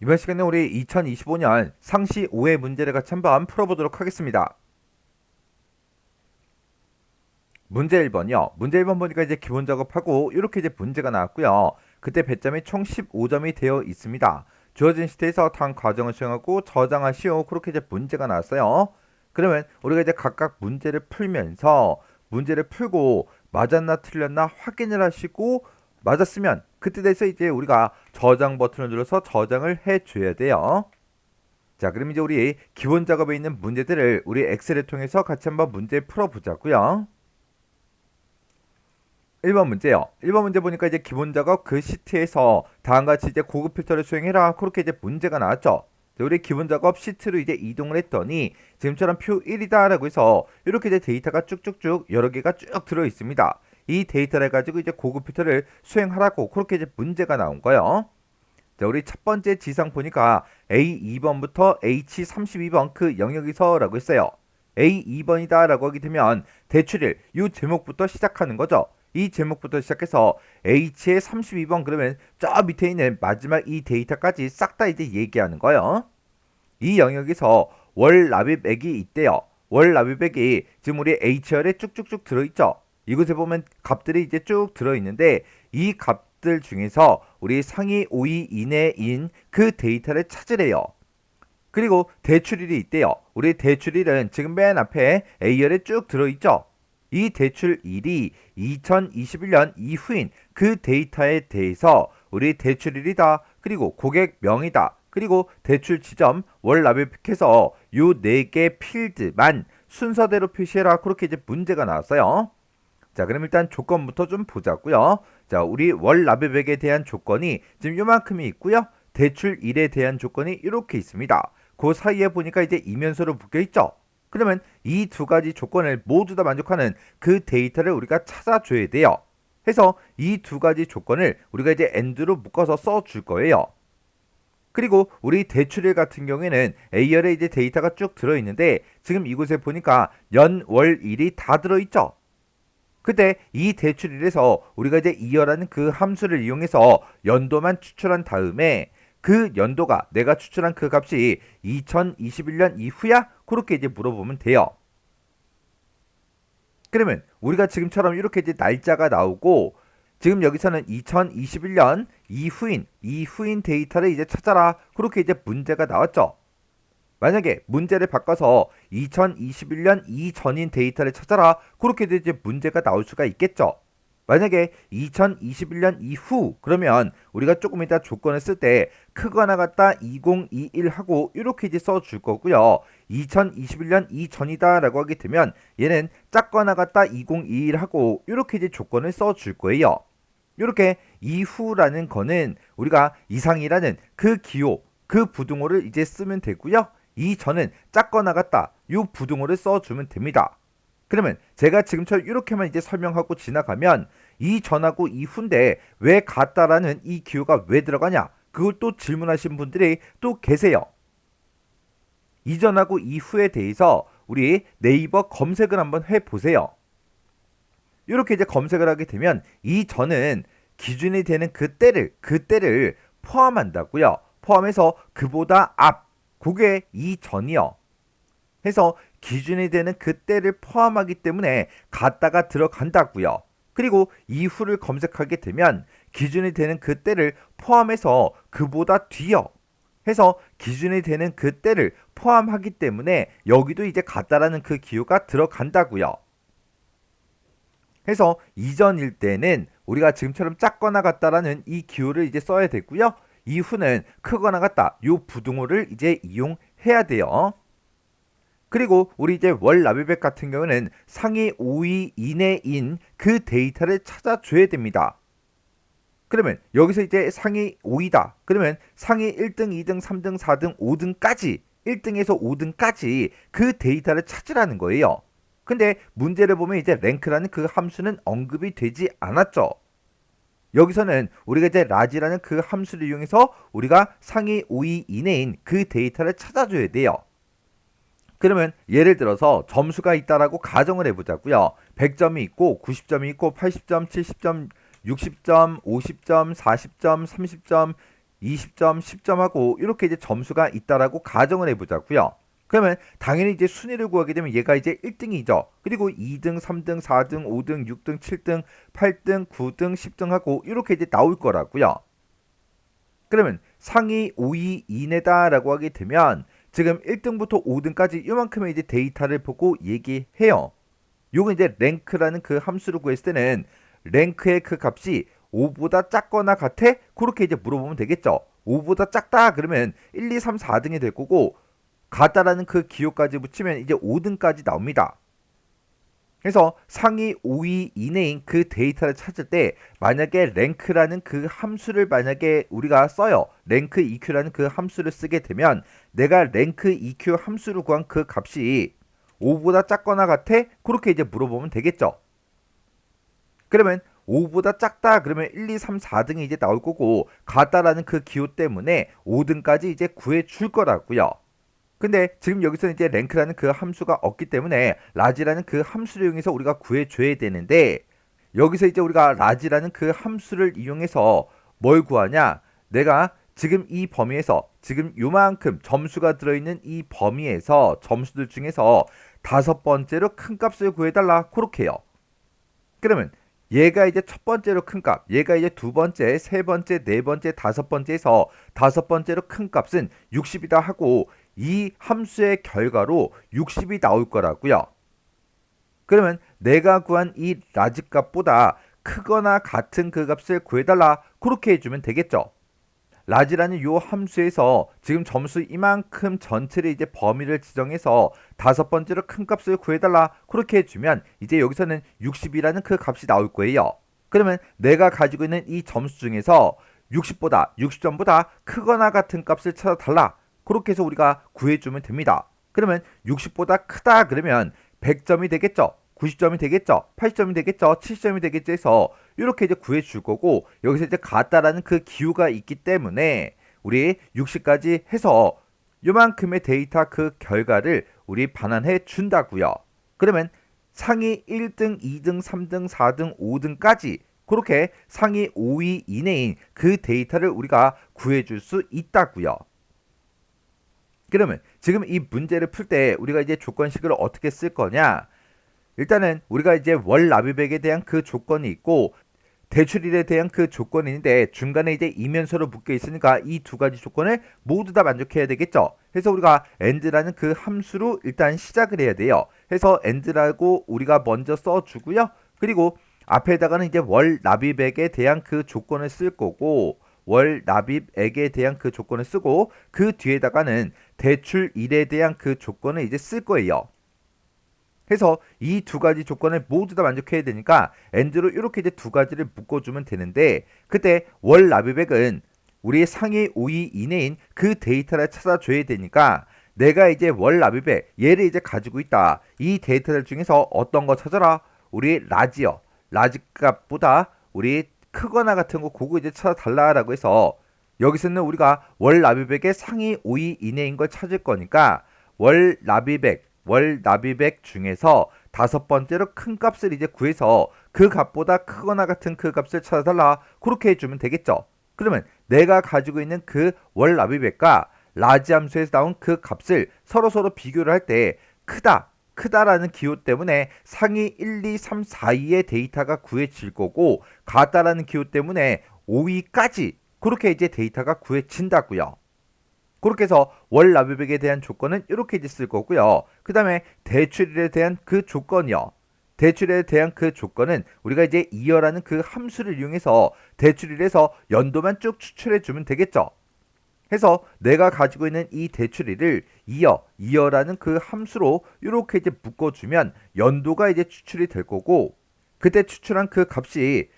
이번 시간에 우리 2025년 상시 5회 문제를 같이 한번 풀어보도록 하겠습니다. 문제 1번이요. 문제 1번 보니까 이제 기본 작업하고 이렇게 이제 문제가 나왔고요. 그때 배점이 총 15점이 되어 있습니다. 주어진 시트에서 다음 과정을 수행하고 저장하시오. 그렇게 이제 문제가 나왔어요. 그러면 우리가 이제 각각 문제를 풀면서 문제를 풀고 맞았나 틀렸나 확인을 하시고 맞았으면 그때 돼서 이제 우리가 저장 버튼을 눌러서 저장을 해줘야 돼요. 자, 그럼 이제 우리 기본 작업에 있는 문제들을 우리 엑셀을 통해서 같이 한번 문제 풀어보자고요. 1번 문제요. 1번 문제 보니까 이제 기본 작업 그 시트에서 다음과 같이 이제 고급 필터를 수행해라. 그렇게 이제 문제가 나왔죠. 자, 우리 기본 작업 시트로 이제 이동을 했더니 지금처럼 표 1이다라고 해서 이렇게 이제 데이터가 쭉쭉쭉 여러 개가 쭉 들어 있습니다. 이 데이터를 가지고 이제 고급 필터를 수행하라고 그렇게 이제 문제가 나온 거예요. 자, 우리 첫 번째 지상 보니까 A2번부터 H32번 그 영역에서라고 했어요. A2번이다 라고 하게 되면 대출일 이 제목부터 시작하는 거죠. 이 제목부터 시작해서 H의 32번 그러면 저 밑에 있는 마지막 이 데이터까지 싹 다 이제 얘기하는 거예요. 이 영역에서 월 납입액이 있대요. 월 납입액이 지금 우리 H열에 쭉쭉쭉 들어있죠. 이곳에 보면 값들이 이제 쭉 들어있는데 이 값들 중에서 우리 상위 5위 이내인 그 데이터를 찾으래요. 그리고 대출일이 있대요. 우리 대출일은 지금 맨 앞에 A열에 쭉 들어있죠. 이 대출일이 2021년 이후인 그 데이터에 대해서 우리 대출일이다. 그리고 고객명이다. 그리고 대출 지점, 월 납입해서 요 4개 필드만 순서대로 표시해라. 그렇게 이제 문제가 나왔어요. 자, 그럼 일단 조건부터 좀 보자고요. 자, 우리 월 납입액에 대한 조건이 지금 요만큼이 있고요. 대출일에 대한 조건이 이렇게 있습니다. 그 사이에 보니까 이제 이면서로 묶여 있죠. 그러면 이 두 가지 조건을 모두 다 만족하는 그 데이터를 우리가 찾아줘야 돼요. 해서 이 두 가지 조건을 우리가 이제 AND로 묶어서 써줄 거예요. 그리고 우리 대출일 같은 경우에는 A열에 이제 데이터가 쭉 들어있는데 지금 이곳에 보니까 연, 월, 일이 다 들어있죠. 그때 이 대출일에서 우리가 이제 이열하는 그 함수를 이용해서 연도만 추출한 다음에 그 연도가 내가 추출한 그 값이 2021년 이후야? 그렇게 이제 물어보면 돼요. 그러면 우리가 지금처럼 이렇게 이제 날짜가 나오고 지금 여기서는 2021년 이후인 데이터를 이제 찾아라. 그렇게 이제 문제가 나왔죠. 만약에 문제를 바꿔서 2021년 이전인 데이터를 찾아라. 그렇게 이제 문제가 나올 수가 있겠죠. 만약에 2021년 이후 그러면 우리가 조금 이따 조건을 쓸 때 크거나 같다 2021 하고 이렇게 이제 써줄 거고요. 2021년 이전이다 라고 하게 되면 얘는 작거나 같다 2021 하고 이렇게 이제 조건을 써줄 거예요. 이렇게 이후라는 거는 우리가 이상이라는 그 기호 그 부등호를 이제 쓰면 되고요. 이전은 작거나 같다 이 부등호를 써주면 됩니다. 그러면 제가 지금처럼 이렇게만 이제 설명하고 지나가면 이전하고 이후인데 왜 같다라는 이 기호가 왜 들어가냐? 그걸 또 질문하신 분들이 또 계세요. 이전하고 이후에 대해서 우리 네이버 검색을 한번 해보세요. 이렇게 이제 검색을 하게 되면 이전은 기준이 되는 그때를 포함한다고요. 포함해서 그보다 앞, 그게 이전이요. 해서 기준이 되는 그때를 포함하기 때문에 갖다가 들어간다고요. 그리고 이후를 검색하게 되면 기준이 되는 그때를 포함해서 그보다 뒤요. 해서 기준이 되는 그때를 포함하기 때문에 여기도 이제 같다라는 그 기호가 들어간다고요. 해서 이전일 때는 우리가 지금처럼 작거나 같다라는 이 기호를 이제 써야 되고요. 이후는 크거나 같다 이 부등호를 이제 이용해야 돼요. 그리고 우리 이제 월 납입액 같은 경우는 상위 5위 이내인 그 데이터를 찾아줘야 됩니다. 그러면 여기서 이제 상위 5위다. 그러면 상위 1등, 2등, 3등, 4등, 5등까지 1등에서 5등까지 그 데이터를 찾으라는 거예요. 근데 문제를 보면 이제 랭크라는 그 함수는 언급이 되지 않았죠. 여기서는 우리가 이제 라지라는 그 함수를 이용해서 우리가 상위 5위 이내인 그 데이터를 찾아줘야 돼요. 그러면 예를 들어서 점수가 있다라고 가정을 해보자고요. 100점이 있고 90점이 있고 80점, 70점, 60점, 50점, 40점, 30점, 20점, 10점하고 이렇게 이제 점수가 있다라고 가정을 해보자고요. 그러면 당연히 이제 순위를 구하게 되면 얘가 이제 1등이죠. 그리고 2등, 3등, 4등, 5등, 6등, 7등, 8등, 9등, 10등 하고 이렇게 이제 나올 거라고요. 그러면 상위 5위 이내다라고 하게 되면 지금 1등부터 5등까지 이만큼의 이제 데이터를 보고 얘기해요. 요건 이제 랭크라는 그 함수를 구했을 때는 랭크의 그 값이 5보다 작거나 같아? 그렇게 이제 물어보면 되겠죠. 5보다 작다 그러면 1, 2, 3, 4등이 될 거고 같다라는 그 기호까지 붙이면 이제 5등까지 나옵니다. 그래서 상위 5위 이내인 그 데이터를 찾을 때 만약에 랭크라는 그 함수를 만약에 우리가 써요. 랭크 EQ라는 그 함수를 쓰게 되면 내가 랭크 EQ 함수를 구한 그 값이 5보다 작거나 같아? 그렇게 이제 물어보면 되겠죠. 그러면 5보다 작다 그러면 1, 2, 3, 4등이 이제 나올 거고 같다라는 그 기호 때문에 5등까지 이제 구해 줄 거라고요. 근데 지금 여기서는 이제 랭크라는 그 함수가 없기 때문에 라지라는 그 함수를 이용해서 우리가 구해줘야 되는데 여기서 이제 우리가 라지라는 그 함수를 이용해서 뭘 구하냐? 내가 지금 이 범위에서 지금 요만큼 점수가 들어있는 이 범위에서 점수들 중에서 5번째로 큰 값을 구해달라 그렇게 해요. 그러면 얘가 이제 첫 번째로 큰 값, 얘가 이제 두 번째, 세 번째, 네 번째, 다섯 번째에서 다섯 번째로 큰 값은 60이다 하고 이 함수의 결과로 60이 나올 거라고요. 그러면 내가 구한 이 라지 값보다 크거나 같은 그 값을 구해달라 그렇게 해주면 되겠죠. 라지라는 요 함수에서 지금 점수 이만큼 전체를 이제 범위를 지정해서 다섯 번째로 큰 값을 구해달라 그렇게 해주면 이제 여기서는 60이라는 그 값이 나올 거예요. 그러면 내가 가지고 있는 이 점수 중에서 60점보다 크거나 같은 값을 찾아달라 그렇게 해서 우리가 구해주면 됩니다. 그러면 60보다 크다 그러면 100점이 되겠죠. 90점이 되겠죠. 80점이 되겠죠. 70점이 되겠죠 해서 이렇게 이제 구해 줄 거고 여기서 이제 같다라는 그 기호가 있기 때문에 우리 60까지 해서 요만큼의 데이터 그 결과를 우리 반환해 준다고요. 그러면 상위 1등, 2등, 3등, 4등, 5등까지 그렇게 상위 5위 이내인 그 데이터를 우리가 구해 줄 수 있다고요. 그러면 지금 이 문제를 풀 때 우리가 이제 조건식을 어떻게 쓸 거냐? 일단은 우리가 이제 월 납입액에 대한 그 조건이 있고 대출일에 대한 그 조건이 있는데 중간에 이제 이면서로 묶여 있으니까 이 두 가지 조건을 모두 다 만족해야 되겠죠. 그래서 우리가 and라는 그 함수로 일단 시작을 해야 돼요. 해서 and라고 우리가 먼저 써주고요. 그리고 앞에다가는 이제 월 납입액에 대한 그 조건을 쓸 거고 월 납입액에 대한 그 조건을 쓰고 그 뒤에다가는 대출일에 대한 그 조건을 이제 쓸 거예요. 해서 이 두 가지 조건을 모두 다 만족해야 되니까 and로 이렇게 이제 두 가지를 묶어주면 되는데 그때 월 납입액은 우리 상위 5위 이내인 그 데이터를 찾아줘야 되니까 내가 이제 월 납입액 얘를 이제 가지고 있다. 이 데이터들 중에서 어떤 거 찾아라? 우리 라지요. 라지 값보다 우리 크거나 같은 거 그거 이제 찾아달라라고 해서 여기서는 우리가 월 납입액의 상위 5위 이내인 걸 찾을 거니까 월 납입액 중에서 다섯 번째로 큰 값을 이제 구해서 그 값보다 크거나 같은 그 값을 찾아달라 그렇게 해주면 되겠죠. 그러면 내가 가지고 있는 그 월 납입액과 라지 함수에서 나온 그 값을 서로 비교를 할 때 크다라는 기호 때문에 상위 1, 2, 3, 4위의 데이터가 구해질 거고 같다라는 기호 때문에 5위까지 그렇게 이제 데이터가 구해진다고요. 그렇게 해서 월 납입액에 대한 조건은 이렇게 이제 쓸 거고요. 그 다음에 대출일에 대한 그 조건이요. 대출에 대한 그 조건은 우리가 이제 이어라는 그 함수를 이용해서 대출일에서 연도만 쭉 추출해 주면 되겠죠. 해서 내가 가지고 있는 이 대출일을 이어라는 그 함수로 이렇게 이제 묶어주면 연도가 이제 추출이 될 거고 그때 추출한 그 값이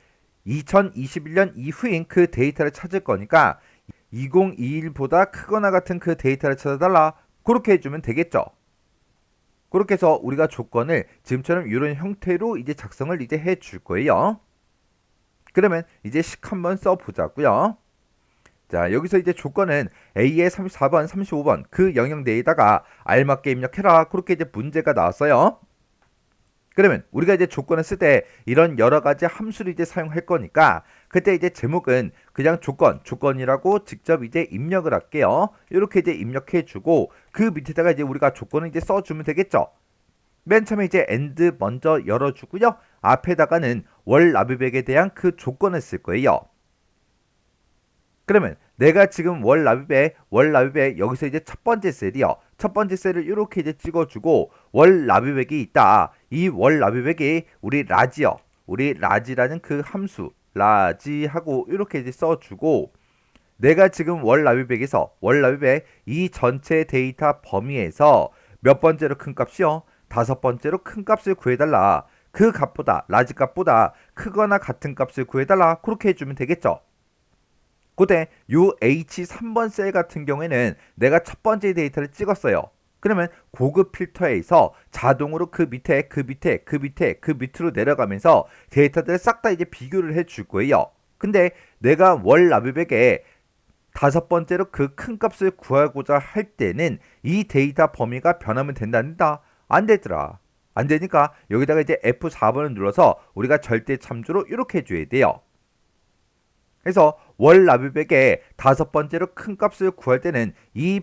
2021년 이후인 그 데이터를 찾을 거니까 2021보다 크거나 같은 그 데이터를 찾아달라 그렇게 해주면 되겠죠. 그렇게 해서 우리가 조건을 지금처럼 이런 형태로 이제 작성을 이제 해줄 거예요. 그러면 이제 식 한번 써보자고요. 자, 여기서 이제 조건은 A의 34번, 35번 그 영역 내에다가 알맞게 입력해라 그렇게 이제 문제가 나왔어요. 그러면 우리가 이제 조건을 쓸 때 이런 여러 가지 함수를 이제 사용할 거니까 그때 이제 제목은 그냥 조건이라고 직접 이제 입력을 할게요. 이렇게 이제 입력해주고 그 밑에다가 이제 우리가 조건을 이제 써주면 되겠죠. 맨 처음에 이제 and 먼저 열어주고요. 앞에다가는 월 납입액에 대한 그 조건을 쓸 거예요. 그러면 내가 지금 월 납입액 여기서 이제 첫 번째 셀이요. 첫 번째 셀을 이렇게 이제 찍어주고 월 납입액이 있다. 이 월 납입액이 우리 라지요. 우리 라지라는 그 함수 라지하고 이렇게 이제 써주고 내가 지금 월 납입액 이 전체 데이터 범위에서 몇 번째로 큰 값이요? 다섯 번째로 큰 값을 구해달라. 그 값보다 라지 값보다 크거나 같은 값을 구해달라. 그렇게 해주면 되겠죠. 그때 요 H3번 셀 같은 경우에는 내가 첫 번째 데이터를 찍었어요. 그러면 고급 필터에서 자동으로 그 밑으로 내려가면서 데이터들을 싹 다 이제 비교를 해줄 거예요. 근데 내가 월 납입액에 다섯 번째로 그 큰 값을 구하고자 할 때는 이 데이터 범위가 변하면 된다. 안 되더라. 안 되니까 여기다가 이제 F4번을 눌러서 우리가 절대 참조로 이렇게 해줘야 돼요. 그래서 월 납입액의 다섯 번째로 큰 값을 구할 때는 이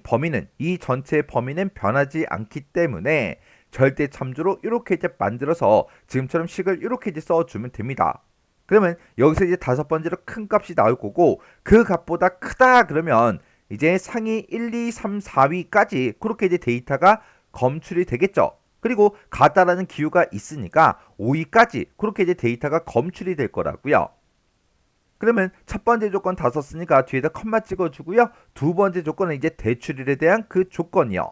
전체 범위는 변하지 않기 때문에 절대 참조로 이렇게 이제 만들어서 지금처럼 식을 이렇게 이제 써주면 됩니다. 그러면 여기서 이제 다섯 번째로 큰 값이 나올 거고 그 값보다 크다 그러면 이제 상위 1, 2, 3, 4위까지 그렇게 이제 데이터가 검출이 되겠죠. 그리고 같다라는 기호가 있으니까 5위까지 그렇게 이제 데이터가 검출이 될 거라고요. 그러면 첫 번째 조건 다 썼으니까 뒤에다 컴마 찍어주고요. 두 번째 조건은 이제 대출일에 대한 그 조건이요.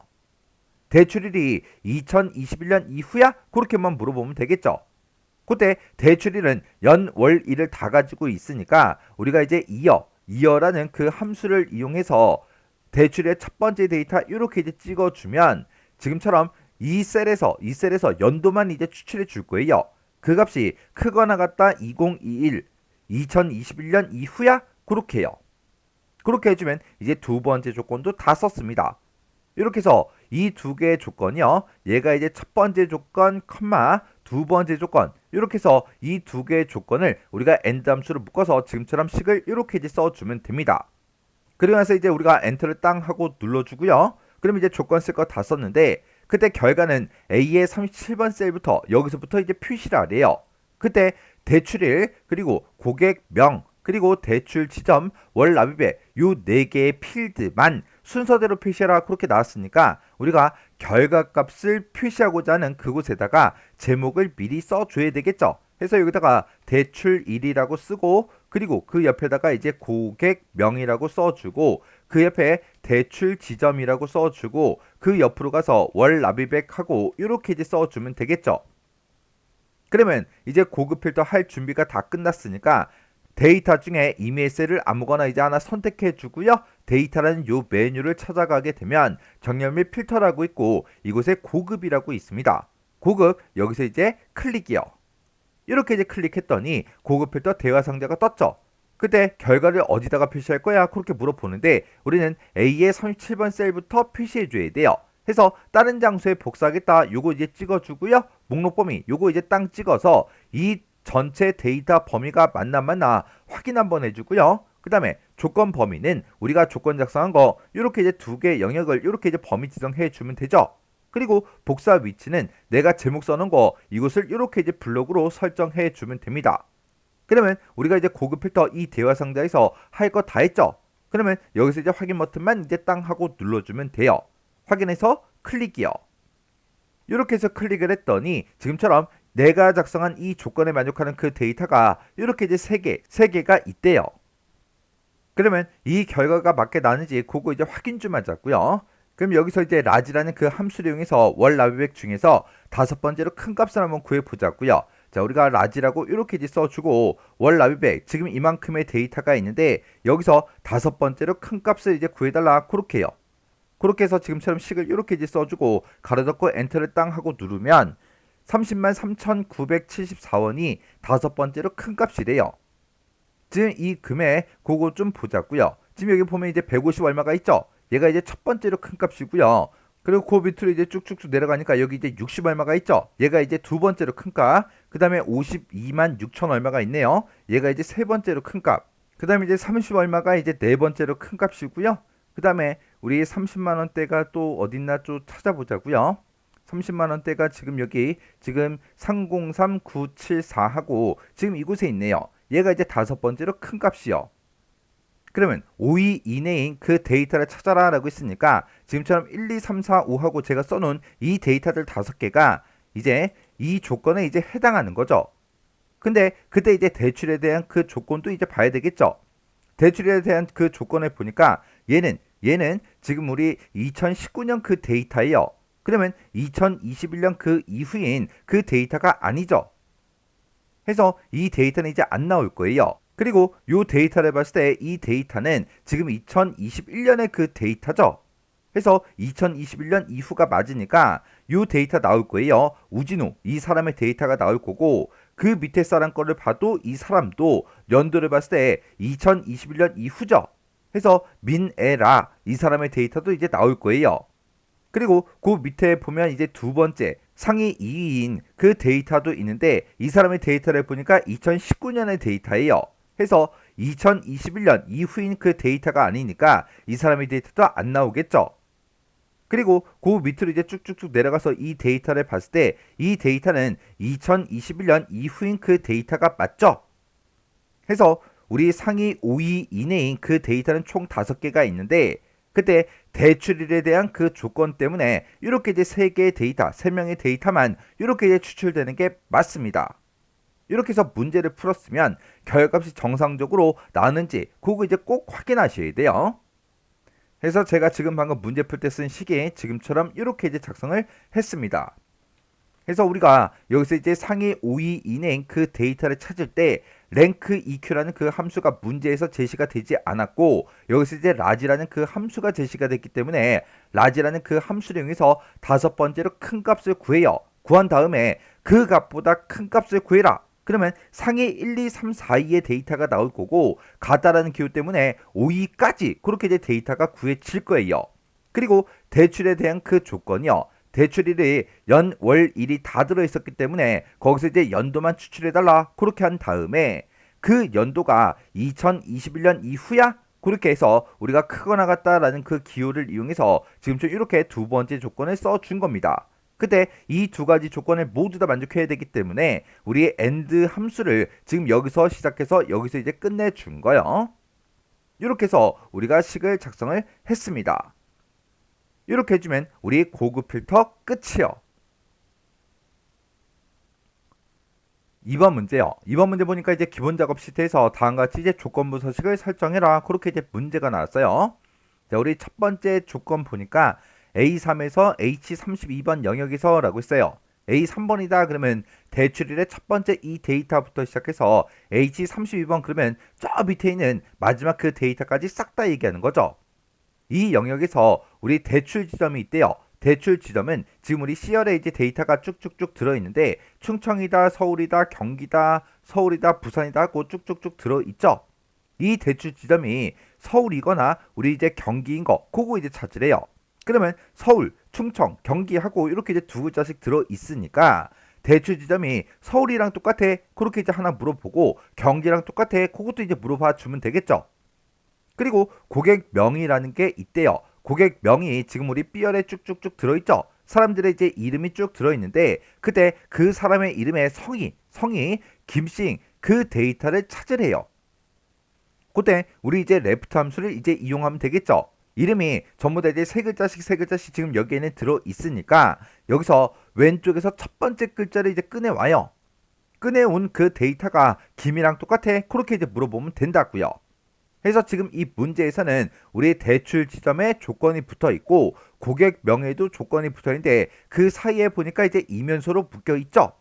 대출일이 2021년 이후야? 그렇게만 물어보면 되겠죠. 그때 대출일은 연, 월, 일을 다 가지고 있으니까 우리가 이제 이어라는 그 함수를 이용해서 대출의 첫 번째 데이터 이렇게 이제 찍어주면 지금처럼 이 셀에서 연도만 이제 추출해 줄 거예요. 그 값이 크거나 같다 2021년 이후야? 그렇게 해요. 그렇게 해주면 이제 두 번째 조건도 다 썼습니다. 이렇게 해서 이 두 개의 조건이요. 얘가 이제 첫 번째 조건, 두 번째 조건. 이렇게 해서 이 두 개의 조건을 우리가 end 함수로 묶어서 지금처럼 식을 이렇게 이제 써주면 됩니다. 그리고 나서 이제 우리가 엔터를 땅 하고 눌러주고요. 그럼 이제 조건 쓸 거 다 썼는데 그때 결과는 A의 37번 셀부터 여기서부터 이제 표시를 하래요. 그때 대출일 그리고 고객명 그리고 대출 지점 월 납입액 요 네 개의 필드만 순서대로 표시하라 그렇게 나왔으니까 우리가 결과값을 표시하고자 하는 그곳에다가 제목을 미리 써줘야 되겠죠. 그래서 여기다가 대출일이라고 쓰고 그리고 그 옆에다가 이제 고객명이라고 써주고 그 옆에 대출 지점이라고 써주고 그 옆으로 가서 월 납입액하고 이렇게 이제 써주면 되겠죠. 그러면 이제 고급 필터 할 준비가 다 끝났으니까 데이터 중에 이메일 셀을 아무거나 이제 하나 선택해 주고요. 데이터라는 요 메뉴를 찾아가게 되면 정렬 및 필터라고 있고 이곳에 고급이라고 있습니다. 고급 여기서 이제 클릭이요. 이렇게 이제 클릭했더니 고급 필터 대화 상자가 떴죠. 그때 결과를 어디다가 표시할 거야? 그렇게 물어보는데 우리는 A의 37번 셀부터 표시해 줘야 돼요. 해서 다른 장소에 복사하겠다. 요거 이제 찍어주고요. 목록 범위 요거 이제 땅 찍어서 이 전체 데이터 범위가 맞나 확인 한번 해주고요. 그 다음에 조건 범위는 우리가 조건 작성한 거 이렇게 이제 두 개 영역을 이렇게 이제 범위 지정해 주면 되죠. 그리고 복사 위치는 내가 제목 써놓은 거 이곳을 이렇게 이제 블록으로 설정해 주면 됩니다. 그러면 우리가 이제 고급 필터 이 대화 상자에서 할 거 다 했죠. 그러면 여기서 이제 확인 버튼만 이제 땅 하고 눌러주면 돼요. 확인해서 클릭이요. 이렇게 해서 클릭을 했더니 지금처럼 내가 작성한 이 조건에 만족하는 그 데이터가 이렇게 이제 세 개가 있대요. 그러면 이 결과가 맞게 나는지 그거 이제 확인 좀 하자고요. 그럼 여기서 이제 라지라는 그 함수를 이용해서 월 납입액 중에서 다섯 번째로 큰 값을 한번 구해 보자고요. 자, 우리가 라지라고 이렇게 이제 써주고 월 납입액 지금 이만큼의 데이터가 있는데 여기서 다섯 번째로 큰 값을 이제 구해달라 그렇게 해요. 그렇게 해서 지금처럼 식을 이렇게 이제 써주고 가로 닫고 엔터를 땅 하고 누르면 30만 3,974원이 다섯 번째로 큰 값이래요. 지금 이 금액 그거 좀 보자고요. 지금 여기 보면 이제 150 얼마가 있죠. 얘가 이제 첫 번째로 큰 값이고요. 그리고 그 밑으로 이제 쭉쭉쭉 내려가니까 여기 이제 60 얼마가 있죠. 얘가 이제 두 번째로 큰 값. 그 다음에 52만 6천 얼마가 있네요. 얘가 이제 세 번째로 큰 값. 그 다음에 이제 30 얼마가 이제 네 번째로 큰 값이고요. 그 다음에 우리 30만 원대가 또 어딨나 좀 찾아보자고요. 30만 원대가 지금 여기 지금 303974하고 지금 이곳에 있네요. 얘가 이제 다섯 번째로 큰 값이요. 그러면 5위 이내인 그 데이터를 찾아라 라고 했으니까 지금처럼 1, 2, 3, 4, 5하고 제가 써놓은 이 데이터들 다섯 개가 이제 이 조건에 이제 해당하는 거죠. 근데 그때 이제 대출에 대한 그 조건도 이제 봐야 되겠죠. 대출에 대한 그 조건을 보니까 얘는 지금 우리 2019년 그 데이터예요. 그러면 2021년 그 이후인 그 데이터가 아니죠. 해서 이 데이터는 이제 안 나올 거예요. 그리고 이 데이터를 봤을 때 이 데이터는 지금 2021년의 그 데이터죠. 해서 2021년 이후가 맞으니까 이 데이터 나올 거예요. 우진우 이 사람의 데이터가 나올 거고 그 밑에 사람 거를 봐도 이 사람도 연도를 봤을 때 2021년 이후죠. 해서 민에라 이 사람의 데이터도 이제 나올 거예요. 그리고 그 밑에 보면 이제 두 번째 상위 2위인 그 데이터도 있는데 이 사람의 데이터를 보니까 2019년의 데이터예요. 해서 2021년 이후인 그 데이터가 아니니까 이 사람의 데이터도 안 나오겠죠. 그리고 그 밑으로 이제 쭉쭉쭉 내려가서 이 데이터를 봤을 때 이 데이터는 2021년 이후인 그 데이터가 맞죠? 해서 우리 상위 5위 이내인 그 데이터는 총 5개가 있는데 그때 대출일에 대한 그 조건 때문에 이렇게 이제 3개의 데이터, 3명의 데이터만 이렇게 이제 추출되는 게 맞습니다. 이렇게 해서 문제를 풀었으면 결값이 정상적으로 나는지 그거 이제 꼭 확인하셔야 돼요. 그래서 제가 지금 방금 문제 풀 때 쓴 식에 지금처럼 이렇게 이제 작성을 했습니다. 그래서 우리가 여기서 이제 상위 5위 이내인 그 데이터를 찾을 때 랭크 EQ라는 그 함수가 문제에서 제시가 되지 않았고 여기서 이제 라지라는 그 함수가 제시가 됐기 때문에 라지라는 그 함수를 이용해서 다섯 번째로 큰 값을 구해요. 구한 다음에 그 값보다 큰 값을 구해라. 그러면 상위 1, 2, 3, 4위의 데이터가 나올 거고 가다라는 기호 때문에 5위까지 그렇게 이제 데이터가 구해질 거예요. 그리고 대출에 대한 그 조건이요. 대출일이 연, 월, 일이 다 들어있었기 때문에 거기서 이제 연도만 추출해달라 그렇게 한 다음에 그 연도가 2021년 이후야? 그렇게 해서 우리가 크거나 같다라는 그 기호를 이용해서 지금 좀 이렇게 두 번째 조건을 써준 겁니다. 그때 이 두 가지 조건을 모두 다 만족해야 되기 때문에 우리의 AND 함수를 지금 여기서 시작해서 여기서 이제 끝내준 거예요. 이렇게 해서 우리가 식을 작성을 했습니다. 이렇게 해주면 우리 고급 필터 끝이요. 2번 문제요. 2번 문제 보니까 이제 기본 작업 시트에서 다음과 같이 이제 조건부 서식을 설정해라. 그렇게 이제 문제가 나왔어요. 자, 우리 첫 번째 조건 보니까 A3에서 H32번 영역에서 라고 했어요. A3번이다 그러면 대출일의 첫 번째 이 데이터부터 시작해서 H32번 그러면 저 밑에 있는 마지막 그 데이터까지 싹 다 얘기하는 거죠. 이 영역에서 우리 대출 지점이 있대요. 대출 지점은 지금 우리 C열에 이제 데이터가 쭉쭉쭉 들어있는데 충청이다, 서울이다, 경기다, 서울이다, 부산이다 하고 쭉쭉쭉 들어있죠. 이 대출 지점이 서울이거나 우리 이제 경기인 거 그거 이제 찾으래요. 그러면 서울, 충청, 경기하고 이렇게 이제 두 글자씩 들어있으니까 대출 지점이 서울이랑 똑같아 그렇게 이제 하나 물어보고 경기랑 똑같아 그것도 이제 물어봐 주면 되겠죠. 그리고 고객명이라는 게 있대요. 고객명이 지금 우리 B열에 쭉쭉쭉 들어있죠. 사람들의 이제 이름이 쭉 들어있는데 그때 그 사람의 이름의 성이 김씨인 그 데이터를 찾으래요. 그때 우리 이제 레프트 함수를 이제 이용하면 되겠죠. 이름이 전부 다 이제 세 글자씩 지금 여기에는 들어있으니까 여기서 왼쪽에서 첫 번째 글자를 이제 꺼내와요. 꺼내온 그 데이터가 김이랑 똑같아. 그렇게 이제 물어보면 된다고요. 그래서 지금 이 문제에서는 우리 대출 지점에 조건이 붙어 있고 고객명에도 조건이 붙어 있는데 그 사이에 보니까 이제 이면소로 묶여 있죠.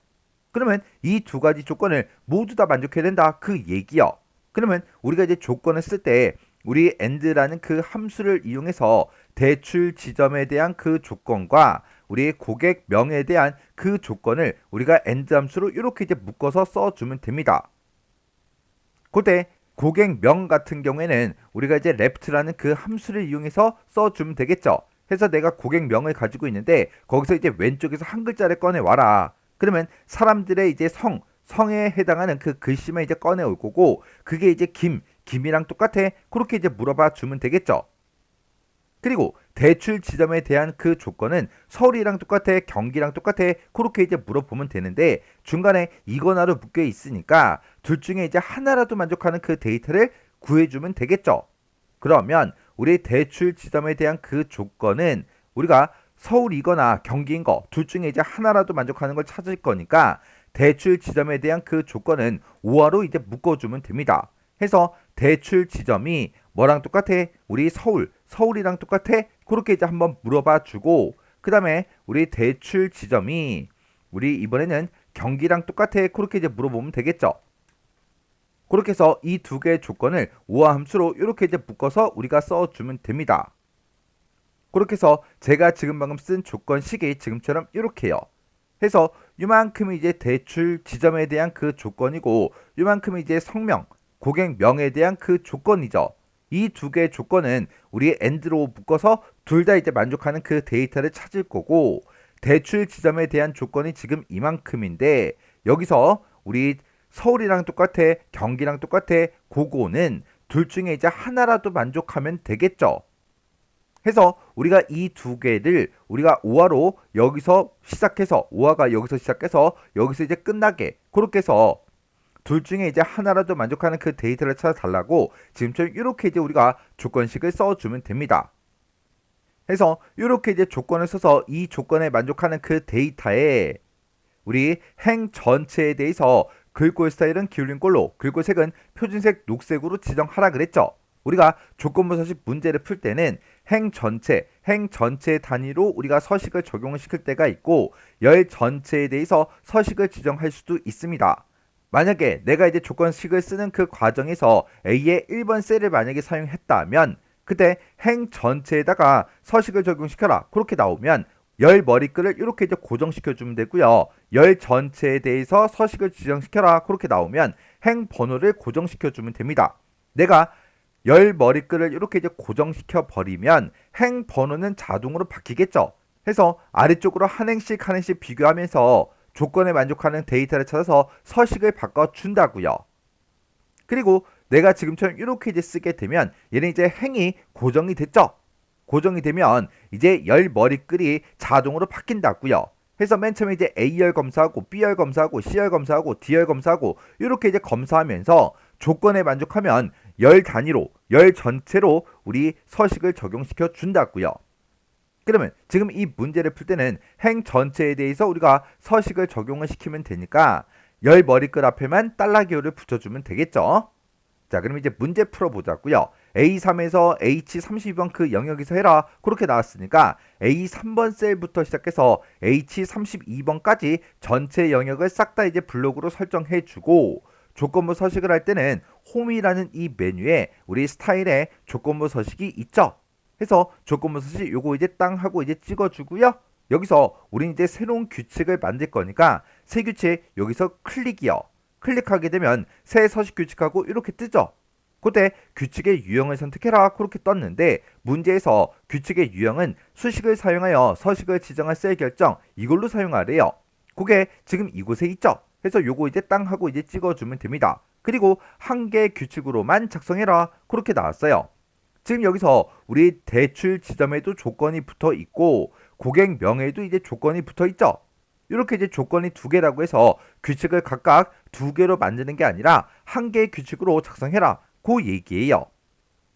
그러면 이 두 가지 조건을 모두 다 만족해야 된다 그 얘기요. 그러면 우리가 이제 조건을 쓸 때 우리 AND라는 그 함수를 이용해서 대출 지점에 대한 그 조건과 우리 고객명에 대한 그 조건을 우리가 AND 함수로 이렇게 이제 묶어서 써주면 됩니다. 그때 고객명 같은 경우에는 우리가 이제 left라는 그 함수를 이용해서 써주면 되겠죠. 해서 내가 고객명을 가지고 있는데 거기서 이제 왼쪽에서 한 글자를 꺼내 와라. 그러면 사람들의 이제 성에 해당하는 그 글씨만 이제 꺼내 올 거고 그게 이제 김이랑 똑같아. 그렇게 이제 물어봐 주면 되겠죠. 그리고 대출 지점에 대한 그 조건은 서울이랑 똑같아, 경기랑 똑같아. 그렇게 이제 물어보면 되는데 중간에 이거나로 묶여 있으니까 둘 중에 이제 하나라도 만족하는 그 데이터를 구해주면 되겠죠. 그러면 우리 대출 지점에 대한 그 조건은 우리가 서울이거나 경기인 거 둘 중에 이제 하나라도 만족하는 걸 찾을 거니까 대출 지점에 대한 그 조건은 5화로 이제 묶어주면 됩니다. 해서 대출 지점이 뭐랑 똑같아? 우리 서울이랑 똑같아? 그렇게 이제 한번 물어봐 주고 그 다음에 우리 대출 지점이 우리 이번에는 경기랑 똑같아? 그렇게 이제 물어보면 되겠죠. 그렇게 해서 이 두 개의 조건을 우화 함수로 이렇게 이제 묶어서 우리가 써주면 됩니다. 그렇게 해서 제가 지금 방금 쓴 조건식이 지금처럼 이렇게요. 해서 이만큼이 이제 대출 지점에 대한 그 조건이고 이만큼이 이제 성명, 고객명에 대한 그 조건이죠. 이 두 개의 조건은 우리 AND로 묶어서 둘 다 이제 만족하는 그 데이터를 찾을 거고 대출 지점에 대한 조건이 지금 이만큼인데 여기서 우리 서울이랑 똑같아, 경기랑 똑같아, 그거는 둘 중에 이제 하나라도 만족하면 되겠죠. 해서 우리가 이 두 개를 우리가 5화로 여기서 시작해서 5화가 여기서 시작해서 여기서 이제 끝나게 그렇게 해서 둘 중에 이제 하나라도 만족하는 그 데이터를 찾아달라고 지금처럼 이렇게 이제 우리가 조건식을 써주면 됩니다. 해서 이렇게 이제 조건을 써서 이 조건에 만족하는 그 데이터에 우리 행 전체에 대해서 글꼴 스타일은 기울인 꼴로 글꼴 색은 표준색 녹색으로 지정하라 그랬죠. 우리가 조건부서식 문제를 풀 때는 행 전체 단위로 우리가 서식을 적용을 시킬 때가 있고 열 전체에 대해서 서식을 지정할 수도 있습니다. 만약에 내가 이제 조건식을 쓰는 그 과정에서 A의 1번 셀을 만약에 사용했다면 그때 행 전체에다가 서식을 적용시켜라 그렇게 나오면 열 머리글을 이렇게 이제 고정시켜 주면 되고요. 열 전체에 대해서 서식을 지정시켜라 그렇게 나오면 행 번호를 고정시켜 주면 됩니다. 내가 열 머리글을 이렇게 이제 고정시켜 버리면 행 번호는 자동으로 바뀌겠죠. 해서 아래쪽으로 한 행씩 비교하면서 조건에 만족하는 데이터를 찾아서 서식을 바꿔준다고요. 그리고 내가 지금처럼 이렇게 이제 쓰게 되면 얘는 이제 행이 고정이 됐죠. 고정이 되면 이제 열 머리글이 자동으로 바뀐다고요. 해서 맨 처음에 이제 A열 검사하고 B열 검사하고 C열 검사하고 D열 검사하고 이렇게 이제 검사하면서 조건에 만족하면 열 단위로 열 전체로 우리 서식을 적용시켜 준다고요. 그러면 지금 이 문제를 풀 때는 행 전체에 대해서 우리가 서식을 적용을 시키면 되니까 열 머리글 앞에만 달러 기호를 붙여주면 되겠죠. 자, 그럼 이제 문제 풀어보자고요. A3에서 H32번 그 영역에서 해라. 그렇게 나왔으니까 A3번 셀부터 시작해서 H32번까지 전체 영역을 싹 다 이제 블록으로 설정해주고 조건부 서식을 할 때는 홈이라는 이 메뉴에 우리 스타일에 조건부 서식이 있죠. 해서 조건부 서식 요거 이제 땅 하고 이제 찍어주고요. 여기서 우리는 이제 새로운 규칙을 만들 거니까 새 규칙 여기서 클릭이요. 클릭하게 되면 새 서식 규칙하고 이렇게 뜨죠. 그때 규칙의 유형을 선택해라 그렇게 떴는데 문제에서 규칙의 유형은 수식을 사용하여 서식을 지정할 셀 결정 이걸로 사용하래요. 그게 지금 이곳에 있죠. 그래서 요거 이제 땅 하고 이제 찍어주면 됩니다. 그리고 한 개의 규칙으로만 작성해라 그렇게 나왔어요. 지금 여기서 우리 대출 지점에도 조건이 붙어 있고 고객명에도 이제 조건이 붙어 있죠. 이렇게 이제 조건이 두 개라고 해서 규칙을 각각 두 개로 만드는 게 아니라 한 개의 규칙으로 작성해라 그 얘기예요.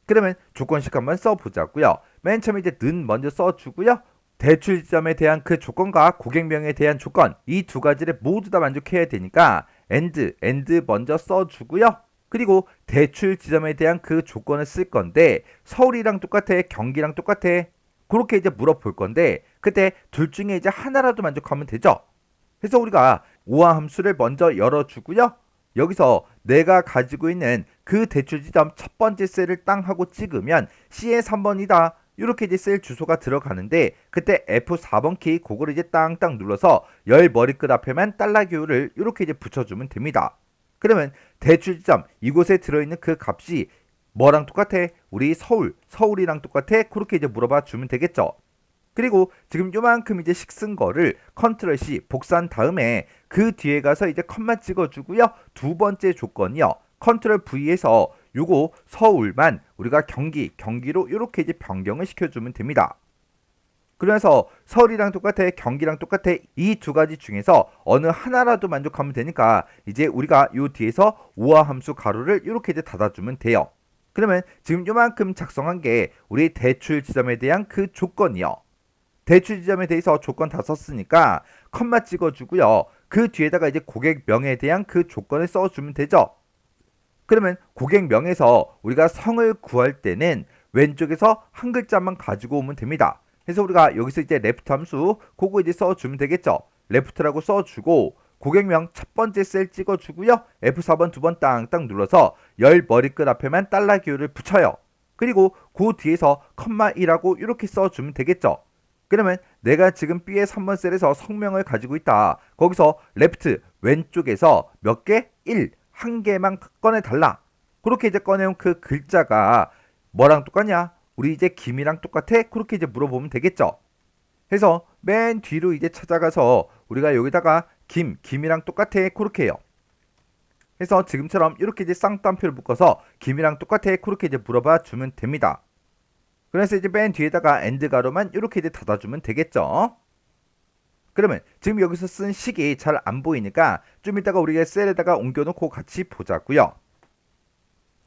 그러면 조건식 한번 써보자고요. 맨 처음에 이제 는 먼저 써주고요. 대출 지점에 대한 그 조건과 고객명에 대한 조건 이 두 가지를 모두 다 만족해야 되니까 and 먼저 써주고요. 그리고 대출 지점에 대한 그 조건을 쓸 건데 서울이랑 똑같아 경기랑 똑같아 그렇게 이제 물어볼 건데 그때 둘 중에 이제 하나라도 만족하면 되죠. 그래서 우리가 우화 함수를 먼저 열어주고요. 여기서 내가 가지고 있는 그 대출 지점 첫 번째 셀을 땅 하고 찍으면 C의 3번이다. 이렇게 이제 셀 주소가 들어가는데 그때 F4번 키 그거를 이제 땅땅 눌러서 열 머리끝 앞에만 달러 기호를 이렇게 이제 붙여주면 됩니다. 그러면 대출 지점 이곳에 들어있는 그 값이 뭐랑 똑같아? 우리 서울이랑 똑같아? 그렇게 이제 물어봐 주면 되겠죠. 그리고 지금 요만큼 이제 식 쓴 거를 컨트롤 C 복사한 다음에 그 뒤에 가서 이제 컴마 찍어주고요. 두 번째 조건이요. 컨트롤 V에서 요거 서울만 우리가 경기로 이렇게 이제 변경을 시켜주면 됩니다. 그래서 서울이랑 똑같아, 경기랑 똑같아, 이 두 가지 중에서 어느 하나라도 만족하면 되니까 이제 우리가 요 뒤에서 우화 함수 가로를 이렇게 이제 닫아주면 돼요. 그러면 지금 요만큼 작성한 게 우리 대출 지점에 대한 그 조건이요. 대출 지점에 대해서 조건 다 썼으니까 컴마 찍어주고요. 그 뒤에다가 이제 고객명에 대한 그 조건을 써주면 되죠. 그러면 고객명에서 우리가 성을 구할 때는 왼쪽에서 한 글자만 가지고 오면 됩니다. 그래서 우리가 여기서 이제 레프트 함수 그거 이제 써주면 되겠죠. 레프트라고 써주고 고객명 첫 번째 셀 찍어주고요. F4번 두 번 땅땅 눌러서 열 머리끝 앞에만 달러 기호를 붙여요. 그리고 그 뒤에서 컴마 1하고 이렇게 써주면 되겠죠. 그러면 내가 지금 B의 3번 셀에서 성명을 가지고 있다. 거기서 레프트 왼쪽에서 몇 개? 1. 한 개만 꺼내달라. 그렇게 이제 꺼내온 그 글자가 뭐랑 똑같냐? 우리 이제 김이랑 똑같아? 그렇게 이제 물어보면 되겠죠. 해서 맨 뒤로 이제 찾아가서 우리가 여기다가 김이랑 똑같아? 그렇게 해요. 해서 지금처럼 이렇게 이제 쌍따옴표를 묶어서 김이랑 똑같아? 그렇게 이제 물어봐 주면 됩니다. 그래서 이제 맨 뒤에다가 엔드 가로만 이렇게 이제 닫아주면 되겠죠. 그러면 지금 여기서 쓴 식이 잘 안 보이니까 좀 이따가 우리가 셀에다가 옮겨놓고 같이 보자고요.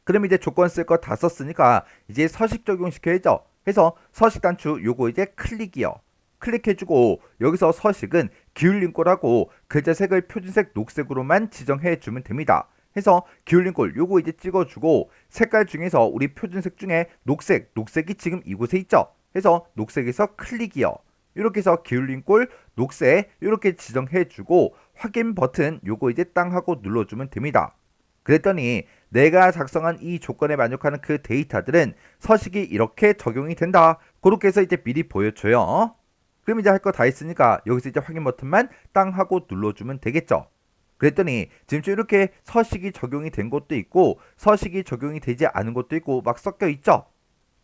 그럼 이제 조건 쓸 거 다 썼으니까 이제 서식 적용시켜야죠. 해서 서식 단추 요거 이제 클릭이요. 클릭해주고 여기서 서식은 기울린 꼴하고 글자 색을 표준색 녹색으로만 지정해 주면 됩니다. 해서 기울린 꼴 요거 이제 찍어주고 색깔 중에서 우리 표준색 중에 녹색이 지금 이곳에 있죠. 해서 녹색에서 클릭이요. 이렇게 해서 기울린 꼴 녹색 이렇게 지정해주고 확인 버튼 요거 이제 땅 하고 눌러주면 됩니다. 그랬더니 내가 작성한 이 조건에 만족하는 그 데이터들은 서식이 이렇게 적용이 된다. 그렇게 해서 이제 미리 보여줘요. 그럼 이제 할 거 다 했으니까 여기서 이제 확인 버튼만 땅 하고 눌러주면 되겠죠. 그랬더니 지금 이렇게 서식이 적용이 된 것도 있고 서식이 적용이 되지 않은 것도 있고 막 섞여 있죠.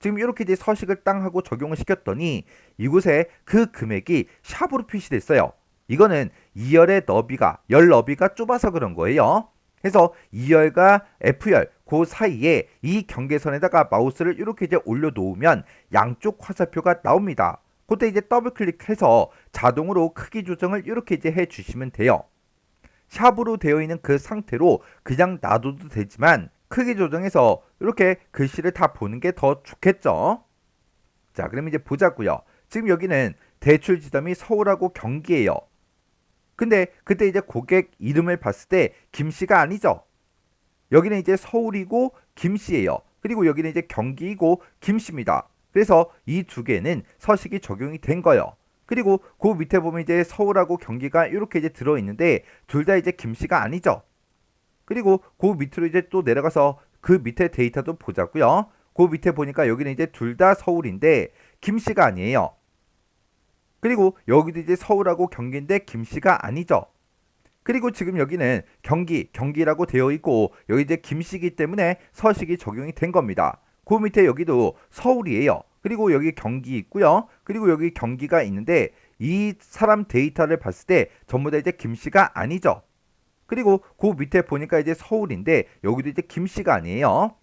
지금 이렇게 이제 서식을 땅 하고 적용을 시켰더니 이곳에 그 금액이 샵으로 표시됐어요. 이거는 2열의 열 너비가 좁아서 그런 거예요. 그래서 2열과 F열 그 사이에 이 경계선에다가 마우스를 이렇게 이제 올려놓으면 양쪽 화살표가 나옵니다. 그때 이제 더블 클릭해서 자동으로 크기 조정을 이렇게 이제 해주시면 돼요. 샵으로 되어 있는 그 상태로 그냥 놔둬도 되지만 크기 조정해서 이렇게 글씨를 다 보는 게 더 좋겠죠. 자, 그럼 이제 보자고요. 지금 여기는 대출 지점이 서울하고 경기예요. 근데 그때 이제 고객 이름을 봤을 때 김씨가 아니죠. 여기는 이제 서울이고 김씨예요. 그리고 여기는 이제 경기이고 김씨입니다. 그래서 이 두 개는 서식이 적용이 된 거예요. 그리고 그 밑에 보면 이제 서울하고 경기가 이렇게 이제 들어있는데 둘 다 이제 김씨가 아니죠. 그리고 그 밑으로 이제 또 내려가서 그 밑에 데이터도 보자고요. 그 밑에 보니까 여기는 이제 둘 다 서울인데 김씨가 아니에요. 그리고 여기도 이제 서울하고 경기인데 김씨가 아니죠. 그리고 지금 여기는 경기라고 되어 있고 여기 이제 김씨이기 때문에 서식이 적용이 된 겁니다. 그 밑에 여기도 서울이에요. 그리고 여기 경기 있고요. 그리고 여기 경기가 있는데 이 사람 데이터를 봤을 때 전부 다 이제 김씨가 아니죠. 그리고 그 밑에 보니까 이제 서울인데 여기도 이제 김씨가 아니에요.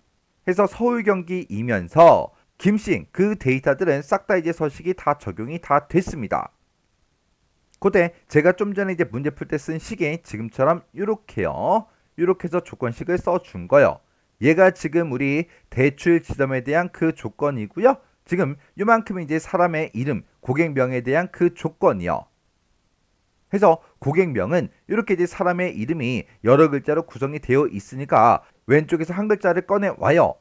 해서 서울 경기이면서 김씨 그 데이터들은 싹 다 이제 서식이 다 적용이 다 됐습니다. 그때 제가 좀 전에 이제 문제 풀 때 쓴 식이 지금처럼 이렇게요. 이렇게 해서 조건식을 써준 거예요. 얘가 지금 우리 대출 지점에 대한 그 조건이고요. 지금 이만큼은 이제 사람의 이름, 고객명에 대한 그 조건이요. 해서 고객명은 이렇게 이제 사람의 이름이 여러 글자로 구성이 되어 있으니까 왼쪽에서 한 글자를 꺼내 와요.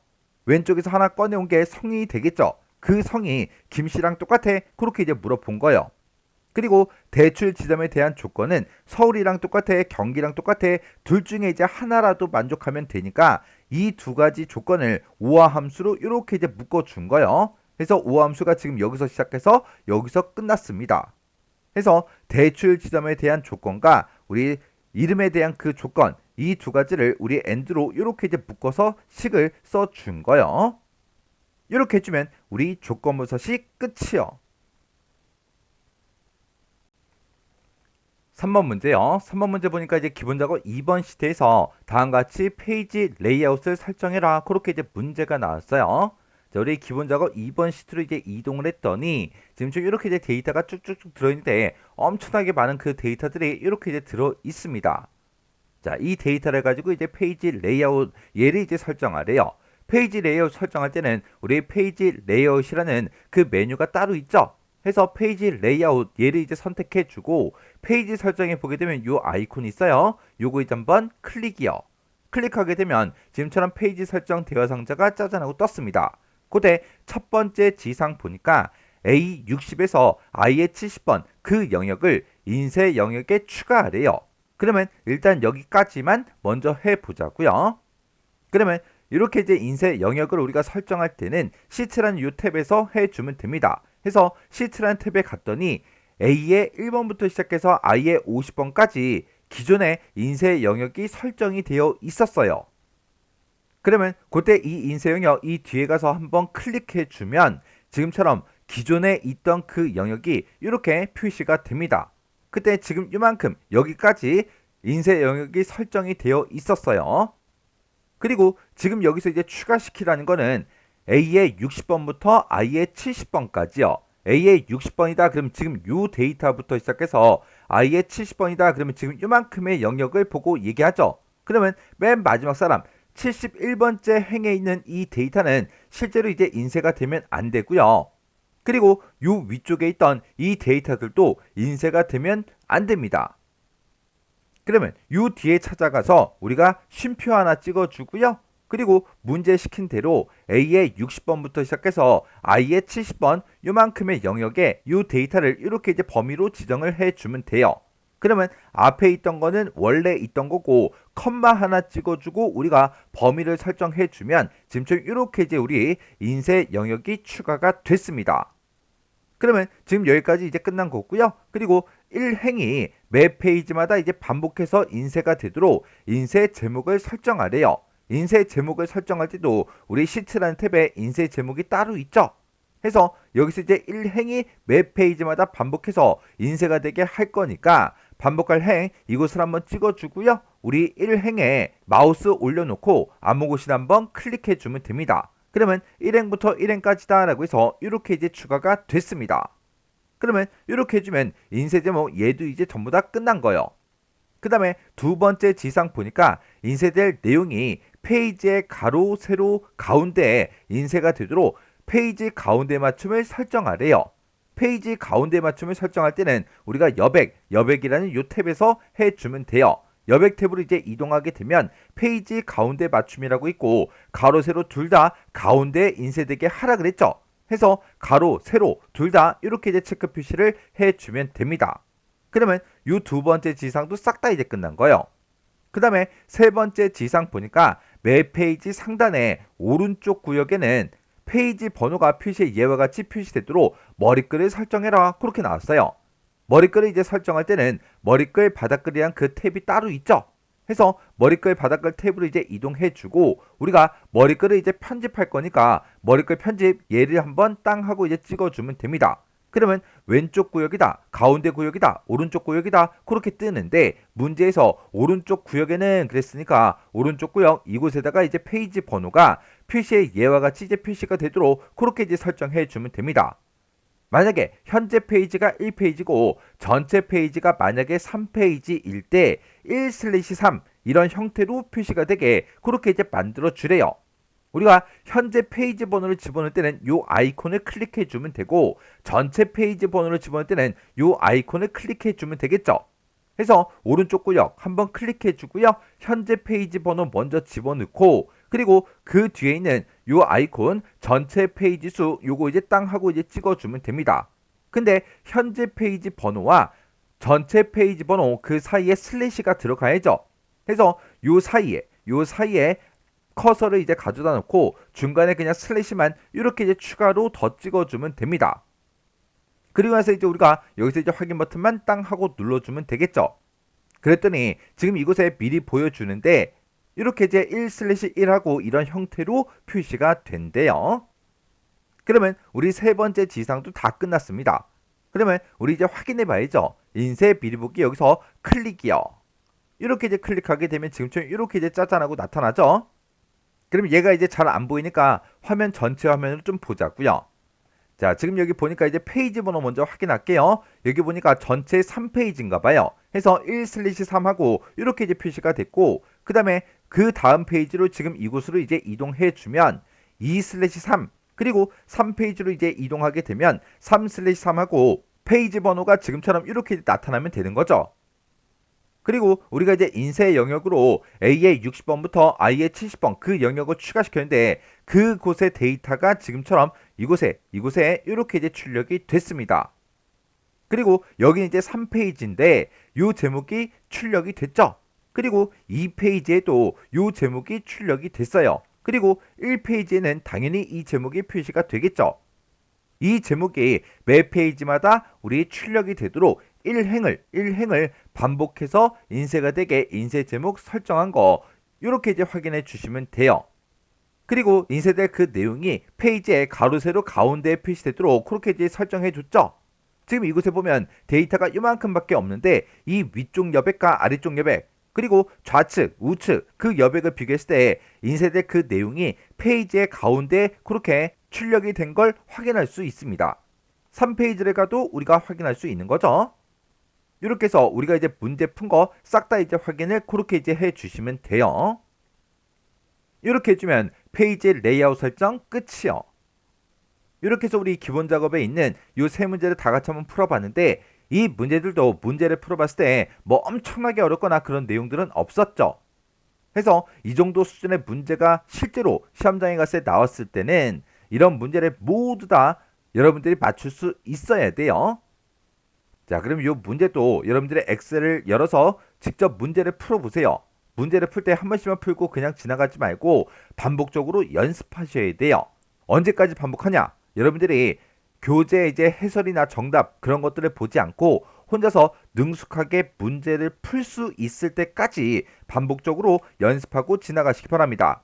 왼쪽에서 하나 꺼내온 게 성이 되겠죠. 그 성이 김씨랑 똑같아. 그렇게 이제 물어본 거예요. 그리고 대출 지점에 대한 조건은 서울이랑 똑같아, 경기랑 똑같아. 둘 중에 이제 하나라도 만족하면 되니까 이 두 가지 조건을 우화 함수로 이렇게 이제 묶어준 거예요. 그래서 우화 함수가 지금 여기서 시작해서 여기서 끝났습니다. 그래서 대출 지점에 대한 조건과 우리 이름에 대한 그 조건 이 두 가지를 우리 end로 이렇게 이제 묶어서 식을 써준 거예요. 이렇게 해주면 우리 조건부 서식 끝이요. 3번 문제요. 3번 문제 보니까 이제 기본 작업 2번 시트에서 다음과 같이 페이지 레이아웃을 설정해라. 그렇게 이제 문제가 나왔어요. 자, 우리 기본 작업 2번 시트로 이제 이동을 했더니 지금 좀 이렇게 이제 데이터가 쭉쭉쭉 들어있는데 엄청나게 많은 그 데이터들이 이렇게 이제 들어 있습니다. 자, 이 데이터를 가지고 이제 페이지 레이아웃 얘를 이제 설정하래요. 페이지 레이아웃 설정할 때는 우리 페이지 레이아웃이라는 그 메뉴가 따로 있죠. 해서 페이지 레이아웃 얘를 이제 선택해 주고 페이지 설정에 보게 되면 요 아이콘이 있어요. 요거 이제 한번 클릭이요. 클릭하게 되면 지금처럼 페이지 설정 대화 상자가 짜잔하고 떴습니다. 그때 첫 번째 지상 보니까 A60에서 I의 70번 그 영역을 인쇄 영역에 추가하래요. 그러면 일단 여기까지만 먼저 해보자고요. 그러면 이렇게 이제 인쇄 영역을 우리가 설정할 때는 시트라는 이 탭에서 해주면 됩니다. 해서 시트라는 탭에 갔더니 A의 1번부터 시작해서 I의 50번까지 기존의 인쇄 영역이 설정이 되어 있었어요. 그러면 그때 이 인쇄 영역 이 뒤에 가서 한번 클릭해 주면 지금처럼 기존에 있던 그 영역이 이렇게 표시가 됩니다. 그때 지금 이만큼 여기까지 인쇄 영역이 설정이 되어 있었어요. 그리고 지금 여기서 이제 추가시키라는 거는 A의 60번부터 I의 70번까지요. A의 60번이다. 그럼 지금 이 데이터부터 시작해서 I의 70번이다. 그러면 지금 이만큼의 영역을 보고 얘기하죠. 그러면 맨 마지막 사람 71번째 행에 있는 이 데이터는 실제로 이제 인쇄가 되면 안 되고요. 그리고 이 위쪽에 있던 이 데이터들도 인쇄가 되면 안 됩니다. 그러면 이 뒤에 찾아가서 우리가 쉼표 하나 찍어주고요. 그리고 문제 시킨 대로 A의 60번부터 시작해서 I의 70번 요만큼의 영역에 이 데이터를 이렇게 이제 범위로 지정을 해주면 돼요. 그러면 앞에 있던 거는 원래 있던 거고 컴마 하나 찍어주고 우리가 범위를 설정해주면 지금처럼 이렇게 이제 우리 인쇄 영역이 추가가 됐습니다. 그러면 지금 여기까지 이제 끝난 거고요. 그리고 1행이 매 페이지마다 이제 반복해서 인쇄가 되도록 인쇄 제목을 설정하래요. 인쇄 제목을 설정할 때도 우리 시트라는 탭에 인쇄 제목이 따로 있죠. 해서 여기서 이제 1행이 매 페이지마다 반복해서 인쇄가 되게 할 거니까 반복할 행 이곳을 한번 찍어주고요. 우리 1행에 마우스 올려놓고 아무 곳이나 한번 클릭해 주면 됩니다. 그러면 1행부터 1행까지다 라고 해서 이렇게 이제 추가가 됐습니다. 그러면 이렇게 해주면 인쇄 제목 얘도 이제 전부 다 끝난 거예요. 그 다음에 두 번째 지상 보니까 인쇄될 내용이 페이지의 가로, 세로, 가운데에 인쇄가 되도록 페이지 가운데 맞춤을 설정하래요. 페이지 가운데 맞춤을 설정할 때는 우리가 여백이라는 요 탭에서 해주면 돼요. 여백 탭으로 이제 이동하게 되면 페이지 가운데 맞춤이라고 있고 가로, 세로 둘 다 가운데에 인쇄되게 하라 그랬죠. 해서 가로, 세로 둘 다 이렇게 이제 체크 표시를 해주면 됩니다. 그러면 이 두 번째 지상도 싹 다 이제 끝난 거예요. 그 다음에 세 번째 지상 보니까 매 페이지 상단의 오른쪽 구역에는 페이지 번호가 표시의 예와 같이 표시되도록 머리글을 설정해라 그렇게 나왔어요. 머리글을 이제 설정할 때는 머리글 바닥글이란 그 탭이 따로 있죠. 해서 머리글 바닥글 탭으로 이제 이동해주고 우리가 머리글을 이제 편집할 거니까 머리글 편집 얘를 한번 땅 하고 이제 찍어주면 됩니다. 그러면 왼쪽 구역이다, 가운데 구역이다, 오른쪽 구역이다 그렇게 뜨는데 문제에서 오른쪽 구역에는 그랬으니까 오른쪽 구역 이곳에다가 이제 페이지 번호가 표시의 예와 같이 이제 표시가 되도록 그렇게 이제 설정해 주면 됩니다. 만약에 현재 페이지가 1페이지고 전체 페이지가 만약에 3페이지일 때 1/3 이런 형태로 표시가 되게 그렇게 이제 만들어 주래요. 우리가 현재 페이지 번호를 집어넣을 때는 이 아이콘을 클릭해 주면 되고 전체 페이지 번호를 집어넣을 때는 이 아이콘을 클릭해 주면 되겠죠. 해서 오른쪽 구역 한번 클릭해 주고요. 현재 페이지 번호 먼저 집어넣고 그리고 그 뒤에 있는 이 아이콘 전체 페이지 수 요거 이제 땅 하고 이제 찍어주면 됩니다. 근데 현재 페이지 번호와 전체 페이지 번호 그 사이에 슬래시가 들어가야죠. 해서 요 사이에 커서를 이제 가져다 놓고 중간에 그냥 슬래시만 이렇게 이제 추가로 더 찍어주면 됩니다. 그리고 나서 이제 우리가 여기서 이제 확인 버튼만 땅 하고 눌러주면 되겠죠. 그랬더니 지금 이곳에 미리 보여주는데 이렇게 이제 1/1하고 이런 형태로 표시가 된대요. 그러면 우리 세 번째 지상도 다 끝났습니다. 그러면 우리 이제 확인해 봐야죠. 인쇄 미리 보기 여기서 클릭이요. 이렇게 이제 클릭하게 되면 지금처럼 이렇게 이제 짜잔하고 나타나죠. 그럼 얘가 이제 잘 안 보이니까 화면 전체 화면을 좀 보자고요. 자, 지금 여기 보니까 이제 페이지 번호 먼저 확인할게요. 여기 보니까 전체 3페이지인가 봐요. 해서 1/3하고 이렇게 이제 표시가 됐고, 그 다음에 그 다음 페이지로 지금 이곳으로 이제 이동해 주면 2/3, 그리고 3페이지로 이제 이동하게 되면 3/3하고 페이지 번호가 지금처럼 이렇게 나타나면 되는 거죠. 그리고 우리가 이제 인쇄 영역으로 A의 60번부터 I의 70번 그 영역을 추가시켰는데 그곳의 데이터가 지금처럼 이곳에 이렇게 이제 출력이 됐습니다. 그리고 여기 이제 3페이지인데 이 제목이 출력이 됐죠. 그리고 2페이지에도 이 제목이 출력이 됐어요. 그리고 1페이지에는 당연히 이 제목이 표시가 되겠죠. 이 제목이 매 페이지마다 우리 출력이 되도록 1행을 반복해서 인쇄가 되게 인쇄 제목 설정한 거 이렇게 이제 확인해 주시면 돼요. 그리고 인쇄될 그 내용이 페이지의 가로 세로 가운데에 표시되도록 그렇게 이제 설정해 줬죠. 지금 이곳에 보면 데이터가 이만큼밖에 없는데 이 위쪽 여백과 아래쪽 여백 그리고 좌측, 우측 그 여백을 비교했을 때 인쇄될 그 내용이 페이지의 가운데 그렇게 출력이 된 걸 확인할 수 있습니다. 3페이지를 가도 우리가 확인할 수 있는 거죠. 이렇게 해서 우리가 이제 문제 푼 거 싹 다 이제 확인을 그렇게 이제 해 주시면 돼요. 이렇게 해주면 페이지 레이아웃 설정 끝이요. 이렇게 해서 우리 기본 작업에 있는 이 세 문제를 다 같이 한번 풀어봤는데 이 문제들도 문제를 풀어봤을 때 뭐 엄청나게 어렵거나 그런 내용들은 없었죠. 해서 이 정도 수준의 문제가 실제로 시험장에 갔을 때 나왔을 때는 이런 문제를 모두 다 여러분들이 맞출 수 있어야 돼요. 자, 그럼 이 문제도 여러분들의 엑셀을 열어서 직접 문제를 풀어보세요. 문제를 풀 때 한 번씩만 풀고 그냥 지나가지 말고 반복적으로 연습하셔야 돼요. 언제까지 반복하냐? 여러분들이 교재 이제 해설이나 정답 그런 것들을 보지 않고 혼자서 능숙하게 문제를 풀 수 있을 때까지 반복적으로 연습하고 지나가시기 바랍니다.